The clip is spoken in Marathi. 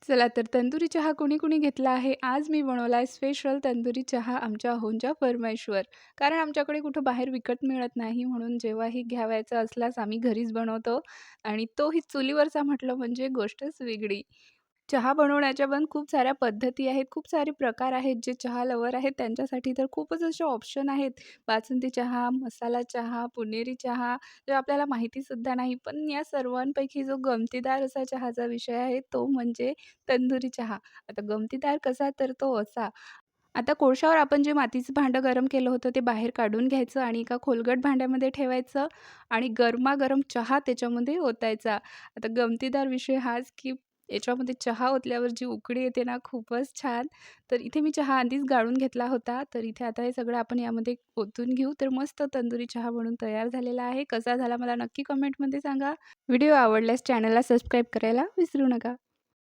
चला तर तंदुरी चहा कोणी-कोणी घेतला आहे. आज मी बनवला आहे स्पेशल तंदुरी चहा आमच्या अहोंच्या फर्माईशवर. कारण आमच्याकडे कुठं बाहेर विकत मिळत नाही म्हणून जेव्हाही घ्यावयाचा असल्यास आम्ही घरीच बनवतो आणि तोही चुलीवरचा म्हटलं म्हणजे गोष्टच वेगळी. चहा बनवण्याच्या पण खूप साऱ्या पद्धती आहेत, खूप सारे प्रकार आहेत. जे चहा लव्हर आहेत त्यांच्यासाठी तर खूपच असे ऑप्शन आहेत. बासुंदी चहा, मसाला चहा, पुणेरी चहा, जे आपल्याला माहितीसुद्धा नाही. पण या सर्वांपैकी जो गमतीदार असा चहाचा विषय आहे तो म्हणजे तंदुरी चहा. आता गमतीदार कसा तर तो असा, आता कोळशावर आपण जे मातीचं भांडं गरम केलं होतं ते बाहेर काढून घ्यायचं आणि एका खोलगट भांड्यामध्ये ठेवायचं आणि गरमागरम चहा त्याच्यामध्ये ओतायचा. आता गमतीदार विषय हाच, की याच्यामध्ये चहा ओतल्यावर जी उकळी येते ना खूपच छान. तर इथे मी चहा आधीच गाळून घेतला होता. तर इथे आता हे सगळं आपण यामध्ये ओतून घेऊ. तर मस्त तंदुरी चहा बनून तयार झालेला आहे. कसा झाला मला नक्की कमेंटमध्ये सांगा. व्हिडिओ आवडल्यास चॅनलला सबस्क्राईब करायला विसरू नका.